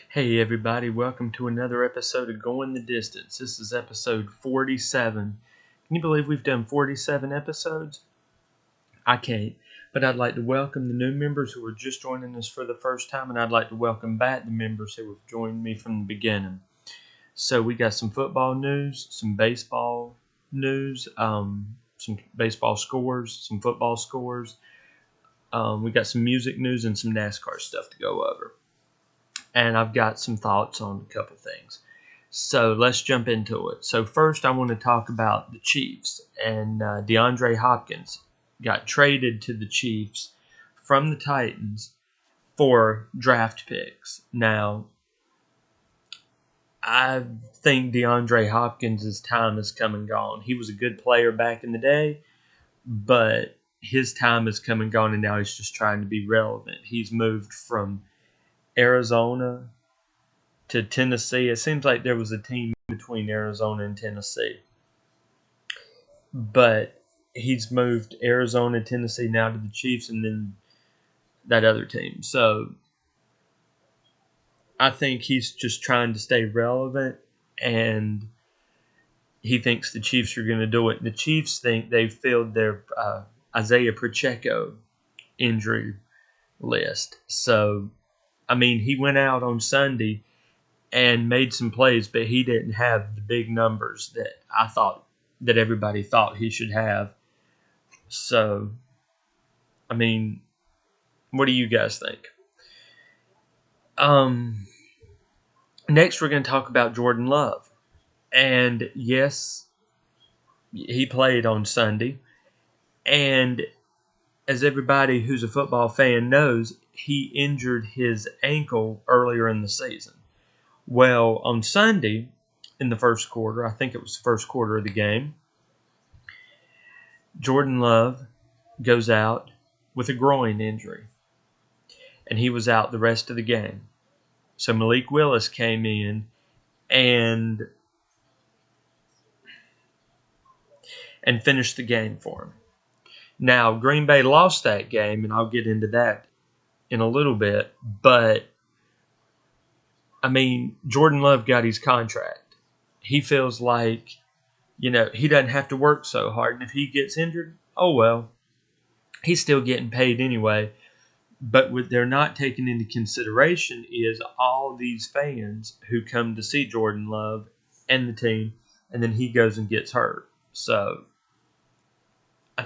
Hey everybody, welcome to another episode of Going the Distance. This is episode 47. Can you believe we've done 47 episodes? I can't, but I'd like to welcome the new members who are just joining us for the first time, and I'd like to welcome back the members who have joined me from the beginning. So we got some football news, some baseball news, some baseball scores, some football scores. We got some music news and some NASCAR stuff to go over. And I've got some thoughts on a couple things. So let's jump into it. So first I want to talk about the Chiefs. And DeAndre Hopkins got traded to the Chiefs from the Titans for draft picks. Now, I think DeAndre Hopkins' time has come and gone. He was a good player back in the day, but his time has come and gone, and now he's just trying to be relevant. He's moved from Arizona to Tennessee. It seems like there was a team between Arizona and Tennessee. But he's moved Arizona, Tennessee now to the Chiefs and then that other team. So I think he's just trying to stay relevant, and he thinks the Chiefs are going to do it. The Chiefs think they've filled their Isaiah Pacheco injury list. So I mean, he went out on Sunday and made some plays, but he didn't have the big numbers that I thought that everybody thought he should have. So, I mean, what do you guys think? Next, we're going to talk about Jordan Love. And yes, he played on Sunday. And as everybody who's a football fan knows, he injured his ankle earlier in the season. Well, on Sunday, in the first quarter, I think it was the first quarter of the game, Jordan Love goes out with a groin injury, and he was out the rest of the game. So Malik Willis came in and finished the game for him. Now, Green Bay lost that game, and I'll get into that in a little bit, but I mean, Jordan Love got his contract. He feels like, he doesn't have to work so hard. And if he gets injured, oh well, he's still getting paid anyway. But what they're not taking into consideration is all these fans who come to see Jordan Love and the team, and then he goes and gets hurt. So I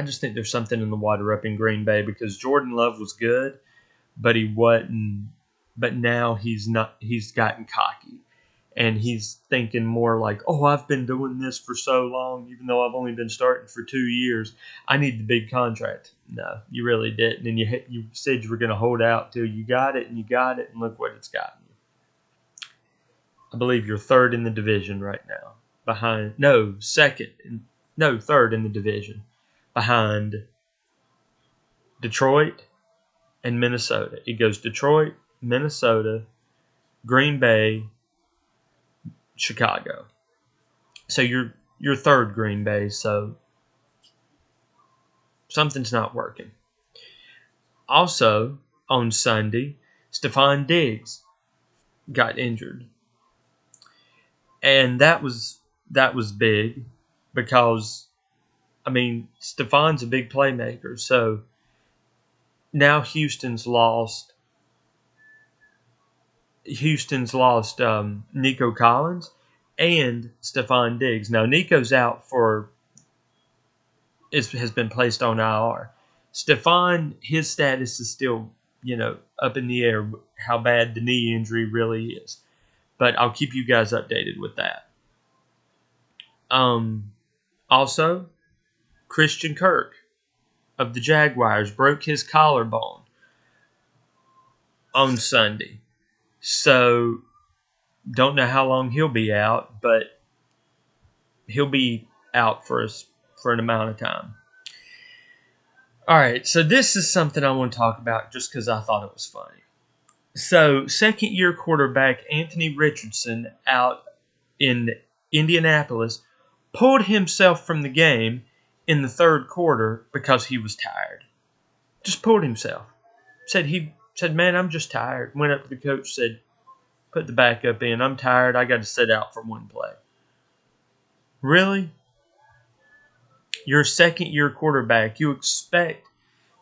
just think there's something in the water up in Green Bay, because Jordan Love was good, but he wasn't. But now he's not. He's gotten cocky, and he's thinking more like, "Oh, I've been doing this for so long, even though I've only been starting for 2 years. I need the big contract." No, you really didn't, and you said you were going to hold out till you got it, and you got it, and look what it's gotten you. I believe you're third in the division right now, third in the division, behind Detroit and Minnesota. It goes Detroit, Minnesota, Green Bay, Chicago. So you're third, Green Bay, so something's not working. Also, on Sunday, Stephon Diggs got injured. And that was big, because I mean, Stephon's a big playmaker, so now Houston's lost Nico Collins and Stephon Diggs. Now, Nico's out has been placed on IR. Stephon, his status is still, up in the air, how bad the knee injury really is. But I'll keep you guys updated with that. Also, Christian Kirk of the Jaguars broke his collarbone on Sunday. So, don't know how long he'll be out, but he'll be out for an amount of time. All right, so this is something I want to talk about just because I thought it was funny. So, second-year quarterback Anthony Richardson out in Indianapolis pulled himself from the game in the third quarter because he was tired. Just pulled himself. Said, man, I'm just tired. Went up to the coach, said, put the backup in. I'm tired. I got to sit out for one play. Really? You're a second-year quarterback. You expect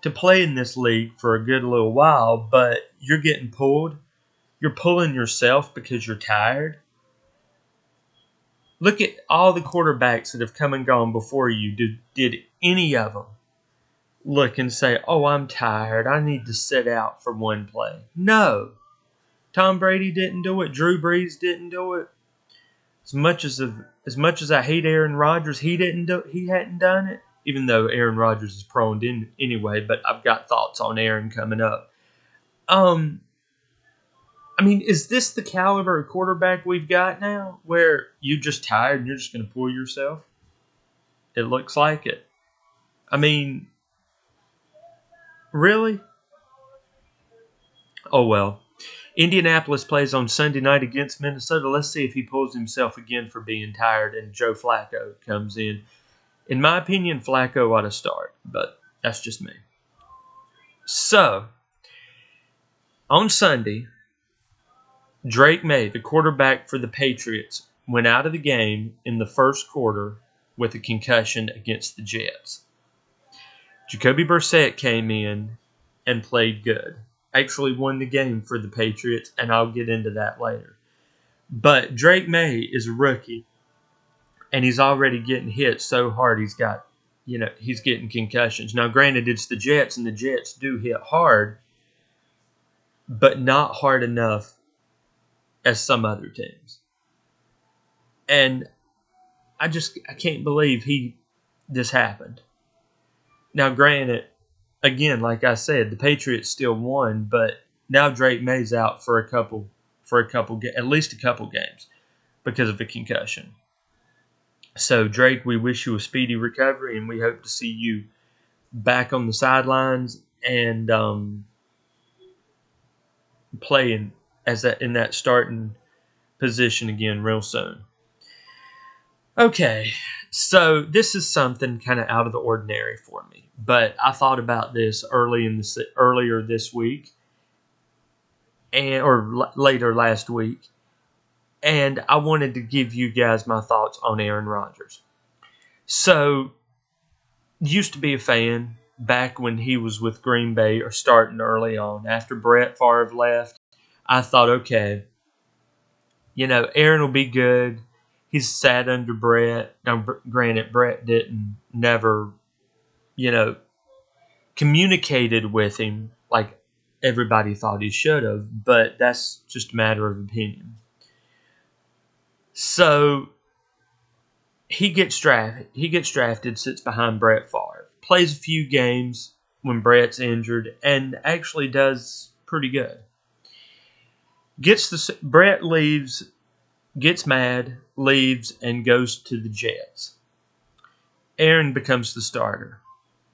to play in this league for a good little while, but you're getting pulled. You're pulling yourself because you're tired. Look at all the quarterbacks that have come and gone before you. Did any of them look and say, oh, I'm tired, I need to sit out for one play? No. Tom Brady didn't do it. Drew Brees didn't do it. As much as I hate Aaron Rodgers, he hadn't done it. Even though Aaron Rodgers is prone to anyway, but I've got thoughts on Aaron coming up. Is this the caliber of quarterback we've got now, where you're just tired and you're just going to pull yourself? It looks like it. Really? Oh well. Indianapolis plays on Sunday night against Minnesota. Let's see if he pulls himself again for being tired and Joe Flacco comes in. In my opinion, Flacco ought to start, but that's just me. So, on Sunday, Drake May, the quarterback for the Patriots, went out of the game in the first quarter with a concussion against the Jets. Jacoby Brissett came in and played good. Actually won the game for the Patriots, and I'll get into that later. But Drake May is a rookie, and he's already getting hit so hard he's getting concussions. Now, granted, it's the Jets, and the Jets do hit hard, but not hard enough as some other teams. And I can't believe this happened. Now, granted, again, like I said, the Patriots still won, but now Drake May's out for at least a couple games because of a concussion. So, Drake, we wish you a speedy recovery, and we hope to see you back on the sidelines and playing in that starting position again real soon. Okay, so this is something kind of out of the ordinary for me, but I thought about this earlier this week, or later last week, and I wanted to give you guys my thoughts on Aaron Rodgers. So, used to be a fan back when he was with Green Bay or starting early on. After Brett Favre left, I thought, okay, Aaron will be good. He's sat under Brett. Now, granted, Brett never communicated with him like everybody thought he should have, but that's just a matter of opinion. So, he gets drafted, sits behind Brett Favre, plays a few games when Brett's injured, and actually does pretty good. Brett leaves, gets mad, leaves, and goes to the Jets. Aaron becomes the starter,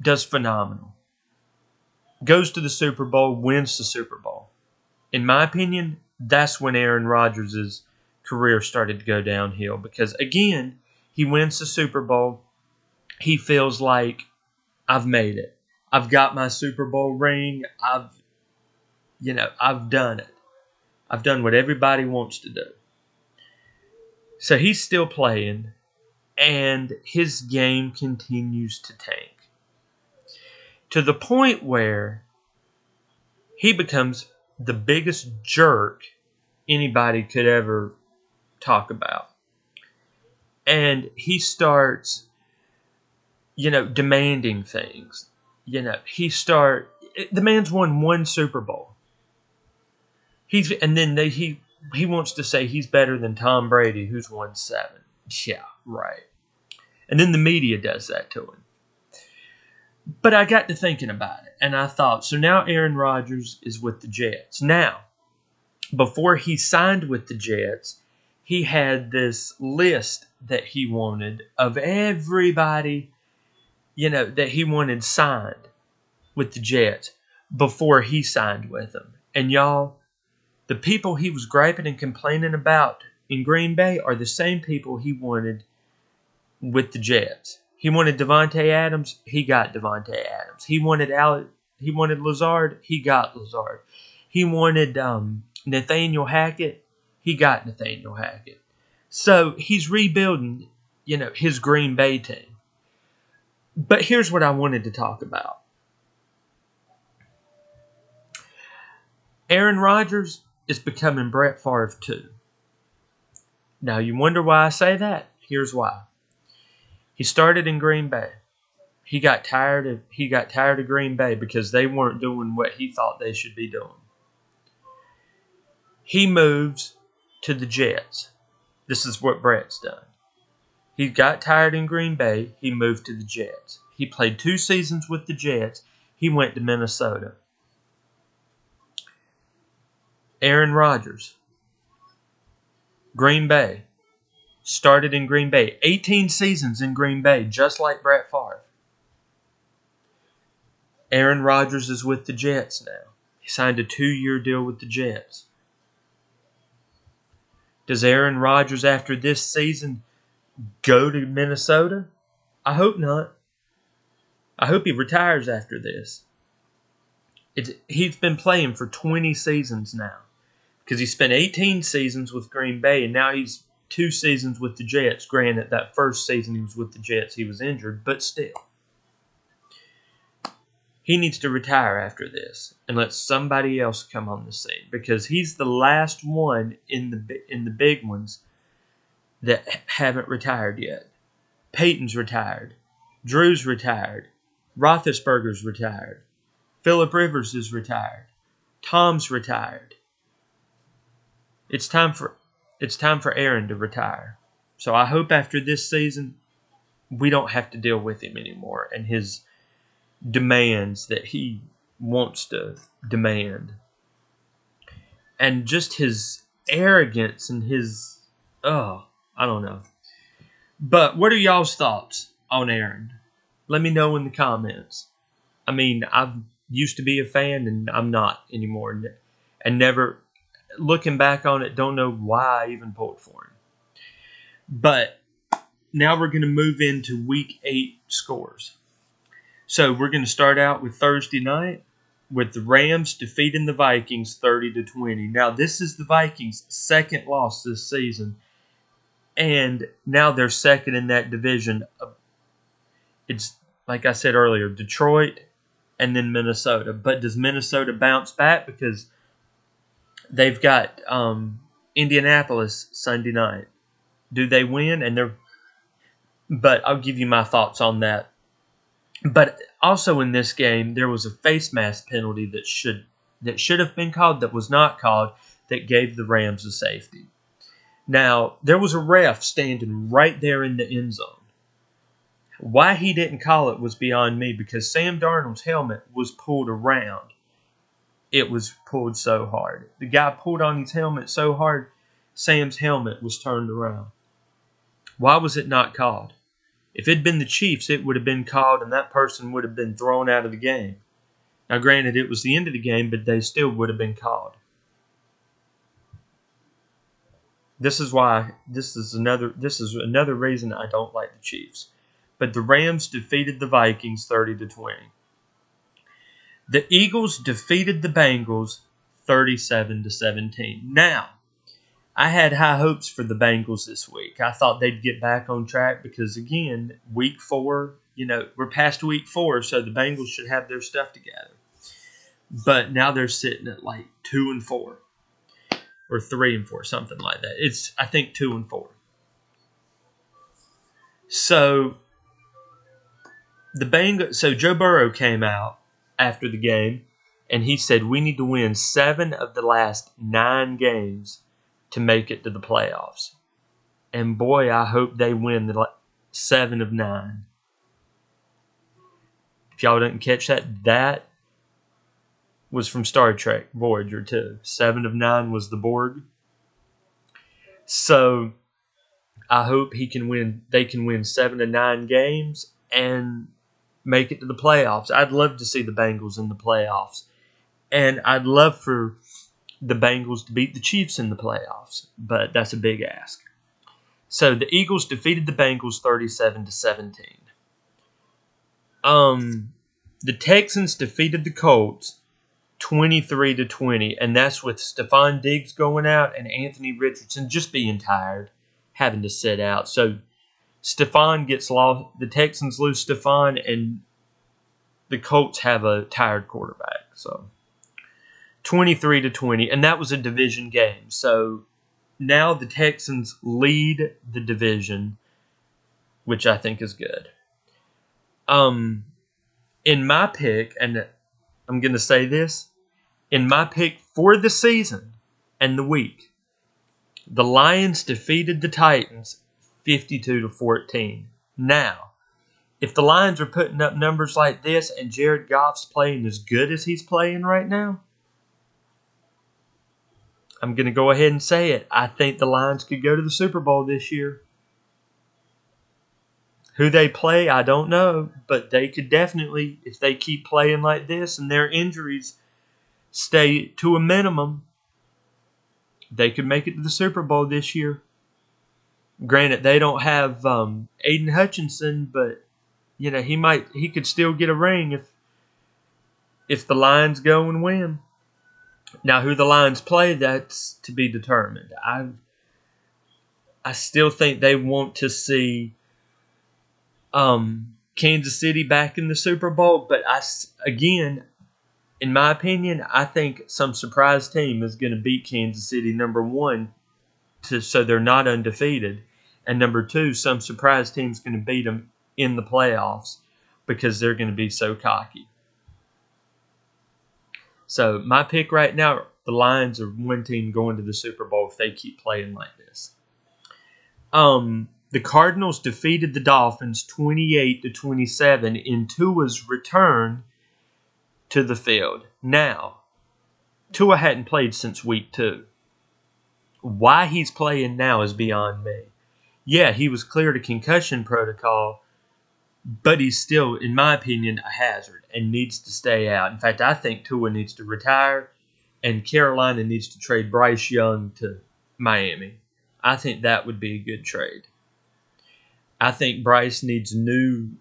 does phenomenal. Goes to the Super Bowl, wins the Super Bowl. In my opinion, that's when Aaron Rodgers' career started to go downhill because, again, he wins the Super Bowl. He feels like, I've made it. I've got my Super Bowl ring. I've done it. I've done what everybody wants to do. So he's still playing, and his game continues to tank. To the point where he becomes the biggest jerk anybody could ever talk about. And he starts, demanding things. The man's won one Super Bowl. He wants to say he's better than Tom Brady, who's won 7. Yeah, right. And then the media does that to him. But I got to thinking about it, and I thought, so now Aaron Rodgers is with the Jets. Now, before he signed with the Jets, he had this list that he wanted of everybody, that he wanted signed with the Jets before he signed with them. And y'all, the people he was griping and complaining about in Green Bay are the same people he wanted with the Jets. He wanted Devontae Adams, he got Devontae Adams. He wanted Lazard, he got Lazard. He wanted Nathaniel Hackett, he got Nathaniel Hackett. So he's rebuilding, his Green Bay team. But here's what I wanted to talk about. Aaron Rodgers is becoming Brett Favre too. Now you wonder why I say that? Here's why. He started in Green Bay. He got tired of Green Bay because they weren't doing what he thought they should be doing. He moves to the Jets. This is what Brett's done. He got tired in Green Bay. He moved to the Jets. He played 2 seasons with the Jets. He went to Minnesota. Aaron Rodgers, Green Bay, started in Green Bay. 18 seasons in Green Bay, just like Brett Favre. Aaron Rodgers is with the Jets now. He signed a 2-year deal with the Jets. Does Aaron Rodgers, after this season, go to Minnesota? I hope not. I hope he retires after this. He's been playing for 20 seasons now. Because he spent 18 seasons with Green Bay, and now he's 2 seasons with the Jets. Granted, that first season he was with the Jets, he was injured, but still. He needs to retire after this and let somebody else come on the scene, because he's the last one in the big ones that haven't retired yet. Peyton's retired. Drew's retired. Roethlisberger's retired. Phillip Rivers is retired. Tom's retired. It's time for Aaron to retire. So I hope after this season we don't have to deal with him anymore and his demands that he wants to demand. And just his arrogance and his I don't know. But what are y'all's thoughts on Aaron? Let me know in the comments. I mean, I used to be a fan and I'm not anymore. And never, looking back on it, don't know why I even pulled for him. But now we're going to move into Week 8 scores. So we're going to start out with Thursday night with the Rams defeating the Vikings 30-20. Now this is the Vikings' second loss this season. And now they're second in that division. It's, like I said earlier, Detroit and then Minnesota. But does Minnesota bounce back? Because they've got Indianapolis Sunday night. Do they win? But I'll give you my thoughts on that. But also in this game, there was a face mask penalty that should have been called, that was not called, that gave the Rams a safety. Now, there was a ref standing right there in the end zone. Why he didn't call it was beyond me, because Sam Darnold's helmet was pulled around. It was pulled so hard. The guy pulled on his helmet so hard, Sam's helmet was turned around. Why was it not called? If it had been the Chiefs, it would have been called and that person would have been thrown out of the game. Now, granted, it was the end of the game, but they still would have been called. This is another reason I don't like the Chiefs. But the Rams defeated the Vikings 30-20. The Eagles defeated the Bengals 37-17. Now, I had high hopes for the Bengals this week. I thought they'd get back on track because, again, Week 4, we're past Week 4, so the Bengals should have their stuff together. But now they're sitting at like 2-4 or 3-4, something like that. It's, I think, 2-4. So So Joe Burrow came out after the game, and he said we need to win 7 of the last 9 games to make it to the playoffs. And boy, I hope they win the 7 of 9. If y'all didn't catch that was from Star Trek Voyager 2. 7 of 9 was the Borg. So I hope they can win 7 of 9 games and make it to the playoffs. I'd love to see the Bengals in the playoffs. And I'd love for the Bengals to beat the Chiefs in the playoffs, but that's a big ask. So the Eagles defeated the Bengals 37-17. The Texans defeated the Colts 23-20, and that's with Stephon Diggs going out and Anthony Richardson just being tired, having to sit out. So Stephon gets lost. The Texans lose Stephon, and the Colts have a tired quarterback. So 23-20, and that was a division game. So now the Texans lead the division, which I think is good. In my pick, and I'm going to say this, in my pick for the season and the week, the Lions defeated the Titans 52-14. Now, if the Lions are putting up numbers like this and Jared Goff's playing as good as he's playing right now, I'm going to go ahead and say it. I think the Lions could go to the Super Bowl this year. Who they play, I don't know, but they could definitely, if they keep playing like this and their injuries stay to a minimum, they could make it to the Super Bowl this year. Granted, they don't have Aiden Hutchinson, but he could still get a ring if the Lions go and win. Now, who the Lions play, that's to be determined. I still think they want to see Kansas City back in the Super Bowl, but again, in my opinion, I think some surprise team is going to beat Kansas City, number one, so they're not undefeated, and number two, some surprise team's going to beat them in the playoffs because they're going to be so cocky. So my pick right now, the Lions are one team going to the Super Bowl if they keep playing like this. The Cardinals defeated the Dolphins 28-27 in Tua's return to the field. Now, Tua hadn't played since week 2. Why he's playing now is beyond me. Yeah, he was cleared of concussion protocol, but he's still, in my opinion, a hazard and needs to stay out. In fact, I think Tua needs to retire, and Carolina needs to trade Bryce Young to Miami. I think that would be a good trade. I think Bryce needs a new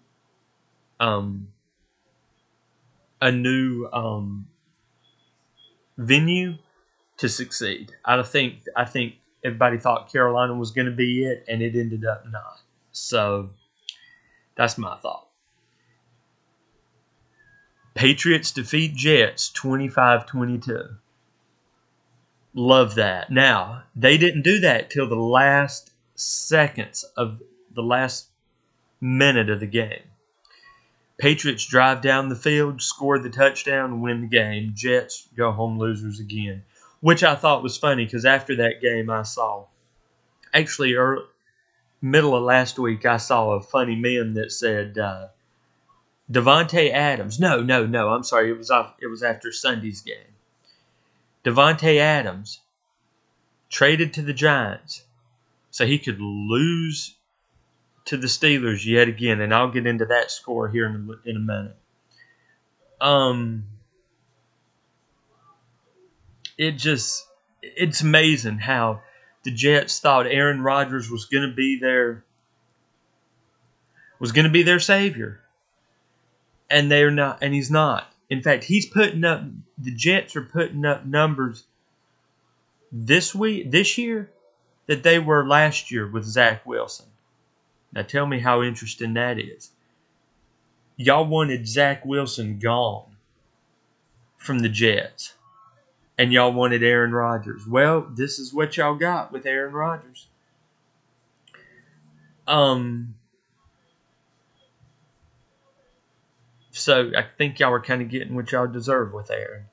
venue to succeed. I think everybody thought Carolina was going to be it, and it ended up not. So that's my thought. Patriots defeat Jets 25-22. Love that. Now, they didn't do that till the last seconds of the last minute of the game. Patriots drive down the field, score the touchdown, win the game. Jets go home losers again, which I thought was funny because after that game I saw, actually middle of last week, I saw a funny meme that said Devontae Adams. No, I'm sorry. It was after Sunday's game. Devontae Adams traded to the Giants so he could lose to the Steelers yet again, and I'll get into that score here in a minute. It's amazing how the Jets thought Aaron Rodgers was going to be their savior, and they're not, and he's not. In fact, the Jets are putting up numbers this year that they were last year with Zach Wilson. Now tell me how interesting that is. Y'all wanted Zach Wilson gone from the Jets, and y'all wanted Aaron Rodgers. Well, this is what y'all got with Aaron Rodgers. So I think y'all are kind of getting what y'all deserve with Aaron.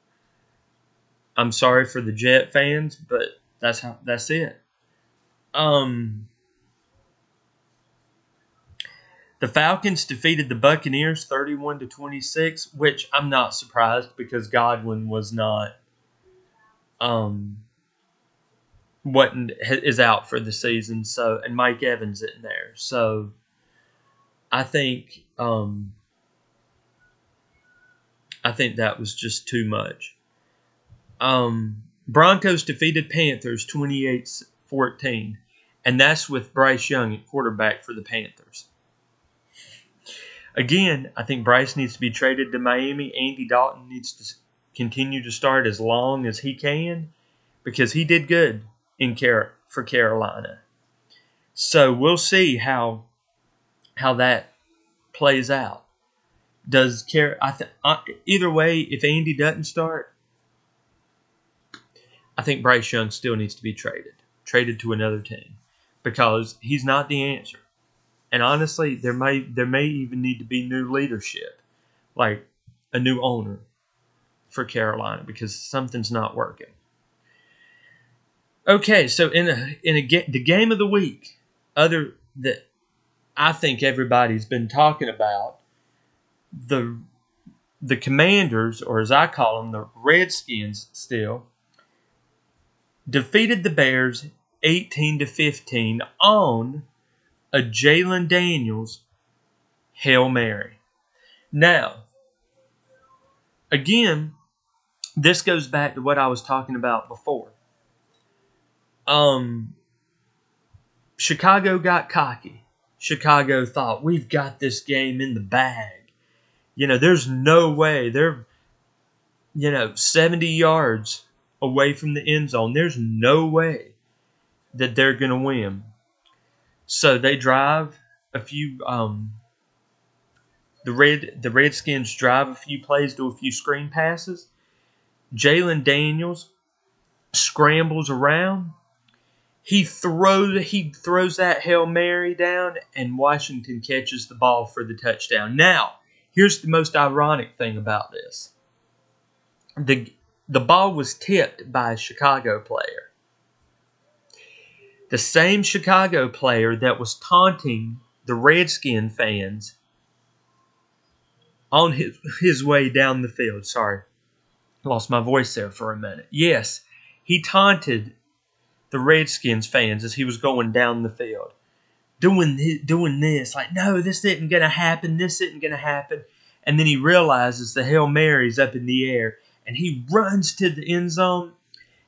I'm sorry for the Jet fans, but that's it. The Falcons defeated the Buccaneers 31-26, which I'm not surprised because Godwin is out for the season, so, and Mike Evans isn't there. So I think that was just too much. Broncos defeated Panthers 28-14, and that's with Bryce Young at quarterback for the Panthers. Again, I think Bryce needs to be traded to Miami. Andy Dalton needs to continue to start as long as he can, because he did good for Carolina. So we'll see how that plays out. Either way, if Andy doesn't start, I think Bryce Young still needs to be traded to another team, because he's not the answer. And honestly, there may even need to be new leadership, like a new owner for Carolina, because something's not working. Okay, so the game of the week, other that I think everybody's been talking about, the Commanders, or as I call them, the Redskins, still defeated the Bears 18-15 on a Jalen Daniels Hail Mary. Now, again, this goes back to what I was talking about before. Chicago got cocky. Chicago thought, we've got this game in the bag. There's no way. They're, 70 yards away from the end zone. There's no way that they're going to win. So they drive a few, the Redskins drive a few plays, do a few screen passes. Jalen Daniels scrambles around. He throws that Hail Mary down, and Washington catches the ball for the touchdown. Now, here's the most ironic thing about this. The ball was tipped by a Chicago player. The same Chicago player that was taunting the Redskin fans on his way down the field. Sorry, lost my voice there for a minute. Yes, he taunted the Redskins fans as he was going down the field, doing this, like, no, this isn't going to happen, and then he realizes the Hail Mary's up in the air, and he runs to the end zone,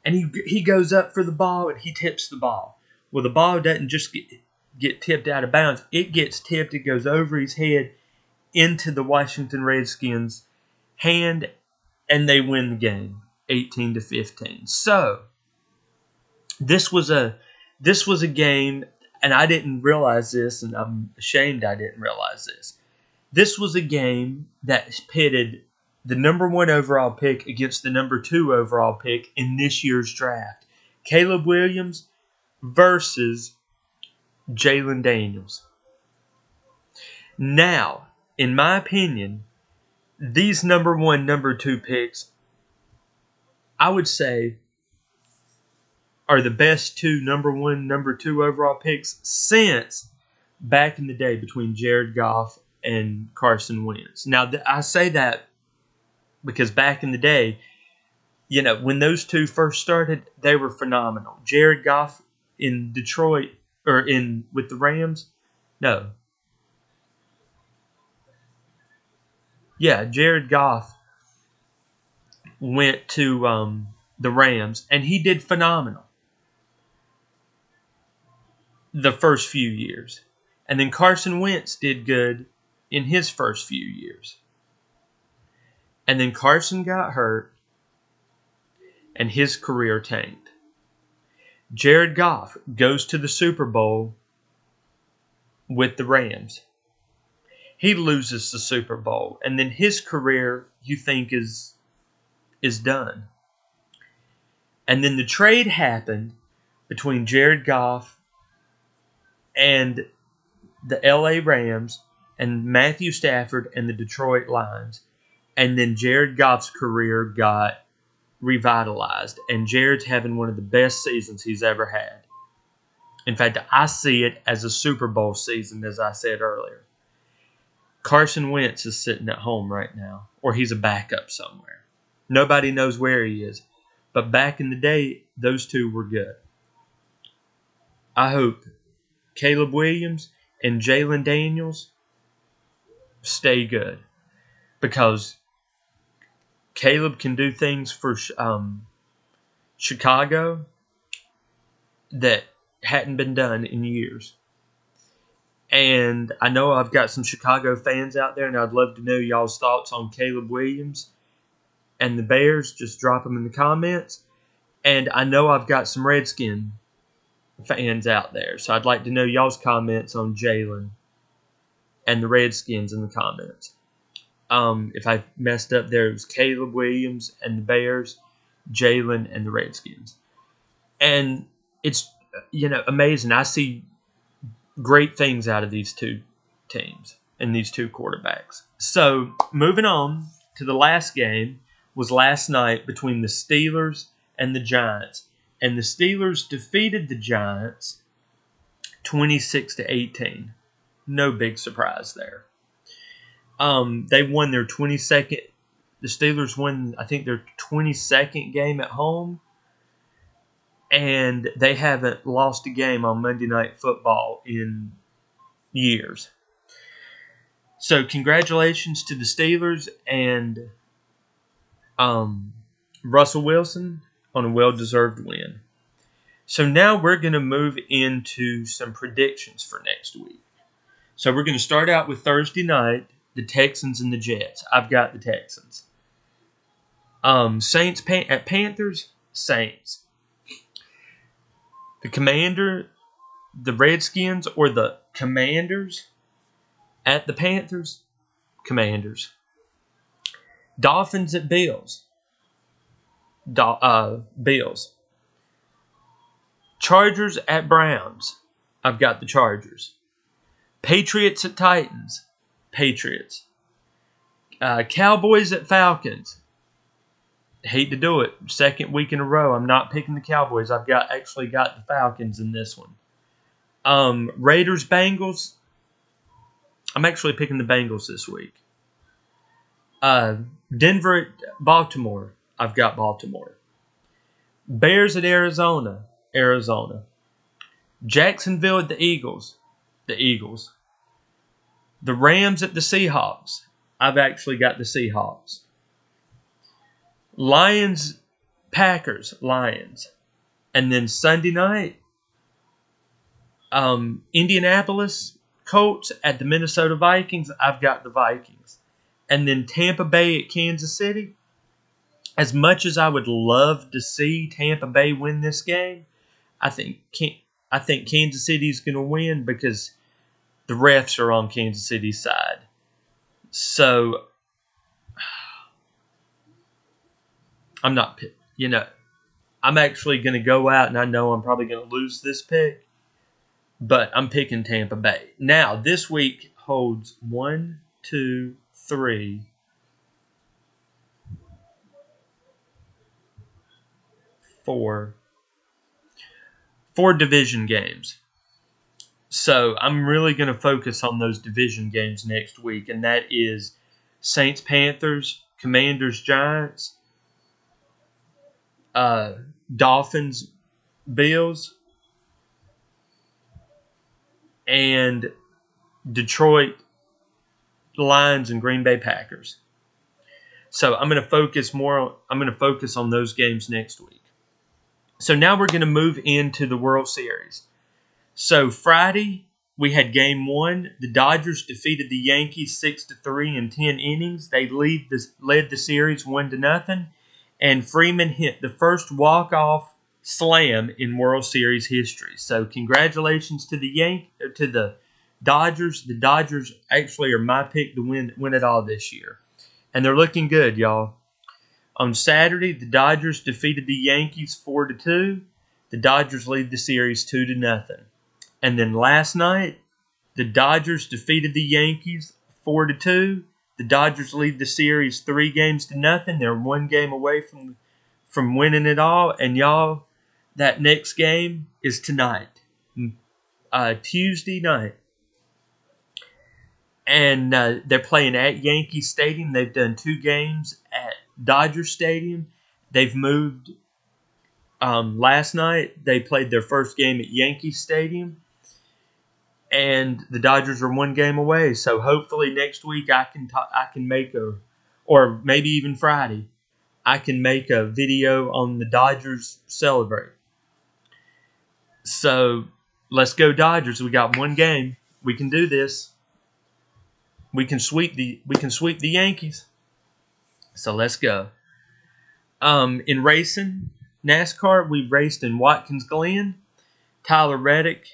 and he goes up for the ball, and he tips the ball. Well, the ball doesn't just get tipped out of bounds. It gets tipped, it goes over his head into the Washington Redskins' hand, and they win the game 18-15. So this was a game, and I didn't realize this, and I'm ashamed I didn't realize this. This was a game that pitted the number 1 overall pick against the number 2 overall pick in this year's draft. Caleb Williams versus Jalen Daniels. Now, in my opinion, these number 1, number 2 picks, I would say, are the best 2 number 1, number 2 overall picks since back in the day between Jared Goff and Carson Wentz. Now, I say that because back in the day, when those two first started, they were phenomenal. Jared Goff in Detroit, or with the Rams, no. Yeah, Jared Goff went to the Rams, and he did phenomenal the first few years. And then Carson Wentz did good in his first few years. And then Carson got hurt, and his career tanked. Jared Goff goes to the Super Bowl with the Rams. He loses the Super Bowl, and then his career, you think, is done. And then the trade happened between Jared Goff and the LA Rams and Matthew Stafford and the Detroit Lions. And then Jared Goff's career got revitalized, and Jared's having one of the best seasons he's ever had. In fact, I see it as a Super Bowl season, as I said earlier. Carson Wentz is sitting at home right now, or he's a backup somewhere. Nobody knows where he is. But back in the day, those two were good. I hope Caleb Williams and Jalen Daniels stay good, because Caleb can do things for Chicago that hadn't been done in years. And I know I've got some Chicago fans out there, and I'd love to know y'all's thoughts on Caleb Williams. and the Bears, just drop them in the comments. And I know I've got some Redskin fans out there, so I'd like to know y'all's comments on Jalen and the Redskins in the comments. If I messed up there, it was Caleb Williams and the Bears, Jalen and the Redskins. And it's, amazing. I see great things out of these two teams and these two quarterbacks. So moving on to the last game was last night between the Steelers and the Giants. And the Steelers defeated the Giants 26-18. No big surprise there. They won their 22nd. The Steelers won, I think, their 22nd game at home. And they haven't lost a game on Monday Night Football in years. So congratulations to the Steelers and Russell Wilson on a well-deserved win. So now we're going to move into some predictions for next week. So we're going to start out with Thursday night, the Texans and the Jets. I've got the Texans. Saints at Panthers, Saints. The Redskins or the Commanders at the Panthers, Commanders. Dolphins at Bills, Bills. Chargers at Browns, I've got the Chargers. Patriots at Titans, Patriots. Cowboys at Falcons. Hate to do it. Second week in a row, I'm not picking the Cowboys. I've actually got the Falcons in this one. Raiders, Bengals. I'm actually picking the Bengals this week. Denver at Baltimore. I've got Baltimore. Bears at Arizona. Arizona. Jacksonville at the Eagles. The Eagles. The Rams at the Seahawks. I've actually got the Seahawks. Lions, Packers, Lions. And then Sunday night, Indianapolis Colts at the Minnesota Vikings. I've got the Vikings. And then Tampa Bay at Kansas City. As much as I would love to see Tampa Bay win this game, I think Kansas City is going to win because the refs are on Kansas City's side. So I'm not, I'm actually going to go out, and I know I'm probably going to lose this pick, but I'm picking Tampa Bay. Now, this week holds 1, 2, 3, 4 division games. So I'm really going to focus on those division games next week, and that is Saints, Panthers, Commanders, Giants, Dolphins, Bills, and Detroit Lions and Green Bay Packers. So I'm going to focus on those games next week. So now we're going to move into the World Series. So Friday we had Game 1. The Dodgers defeated the Yankees 6-3 in 10 innings. They led the series 1-0, and Freeman hit the first walk-off slam in World Series history. So congratulations to the Dodgers. The Dodgers actually are my pick to win it all this year, and they're looking good, y'all. On Saturday, the Dodgers defeated the Yankees 4-2. The Dodgers lead the series 2-0. And then last night, the Dodgers defeated the Yankees 4-2. The Dodgers lead the series 3-0. They're one game away from winning it all. And y'all, that next game is tonight, Tuesday night. And they're playing at Yankee Stadium. They've done 2 games at Dodger Stadium. They've moved. Last night, they played their first game at Yankee Stadium. And the Dodgers are 1 game away. So hopefully next week I can make or maybe even Friday, I can make a video on the Dodgers celebrate. So let's go Dodgers. We got 1 game. We can do this. We can sweep the Yankees. So let's go. In racing, NASCAR, we raced in Watkins Glen. Tyler Reddick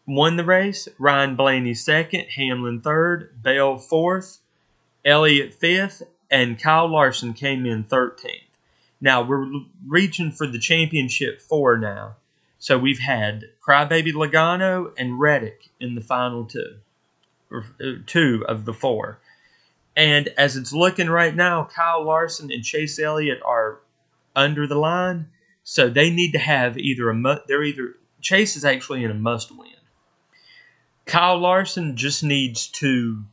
won the race. Ryan Blaney second. Hamlin third. Bell fourth. Elliott fifth. And Kyle Larson came in 13th. Now, we're reaching for the championship 4 now. So we've had Crybaby Logano and Reddick in the final 2. Or 2 of the 4. And as it's looking right now, Kyle Larson and Chase Elliott are under the line. So they need to have Chase is actually in a must win. Kyle Larson just needs to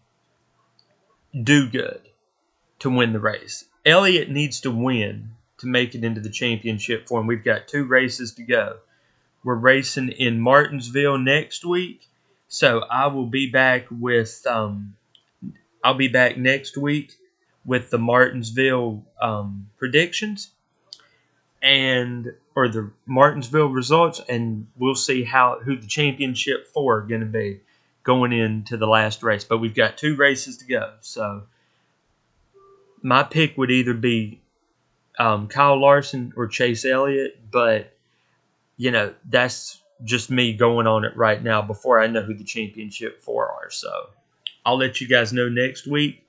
do good to win the race. Elliott needs to win to make it into the championship for him. We've got 2 races to go. We're racing in Martinsville next week. So I will be back with next week with the Martinsville predictions or the Martinsville results, and we'll see who the championship 4 are going to be going into the last race. But we've got 2 races to go, so my pick would either be Kyle Larson or Chase Elliott, but that's just me going on it right now before I know who the championship 4 are. So I'll let you guys know next week,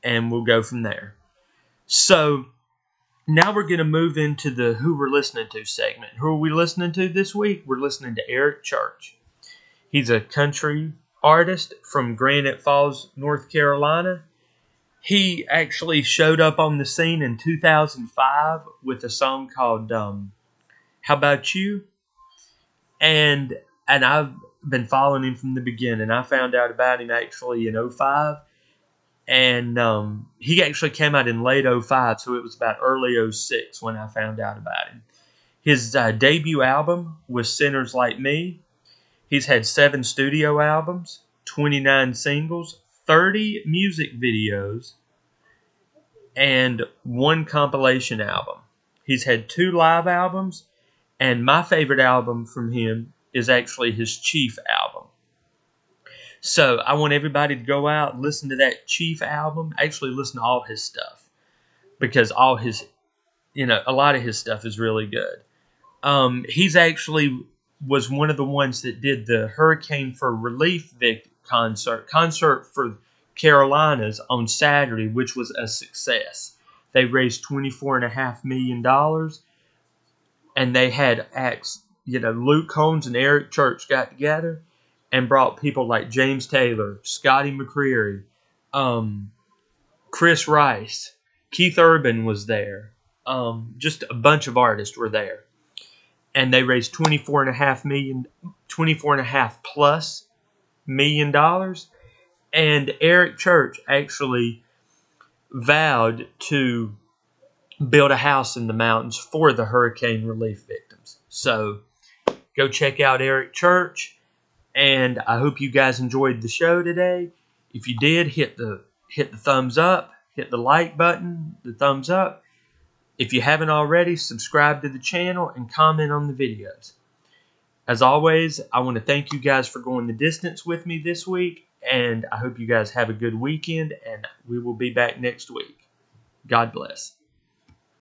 and we'll go from there. So now we're going to move into the Who We're Listening To segment. Who are we listening to this week? We're listening to Eric Church. He's a country artist from Granite Falls, North Carolina. He actually showed up on the scene in 2005 with a song called How About You? And I've been following him from the beginning. I found out about him actually in 2005. And he actually came out in late 2005, so it was about early 2006 when I found out about him. His debut album was Sinners Like Me. He's had 7 studio albums, 29 singles, 30 music videos, and 1 compilation album. He's had 2 live albums, and my favorite album from him is actually his Cheif album. So I want everybody to go out and listen to that Cheif album. Actually listen to all his stuff, because a lot of his stuff is really good. He's actually was one of the ones that did the Hurricane for Relief concert for Carolinas on Saturday, which was a success. They raised $24.5 million, and they had acts. Luke Combs and Eric Church got together and brought people like James Taylor, Scotty McCreery, Chris Rice, Keith Urban was there. Just a bunch of artists were there. And they raised $24.5+ million. And Eric Church actually vowed to build a house in the mountains for the hurricane relief victims. So go check out Eric Church. And I hope you guys enjoyed the show today. If you did, hit the thumbs up, hit the like button, the thumbs up. If you haven't already, subscribe to the channel and comment on the videos. As always, I want to thank you guys for going the distance with me this week, and I hope you guys have a good weekend, and we will be back next week. God bless.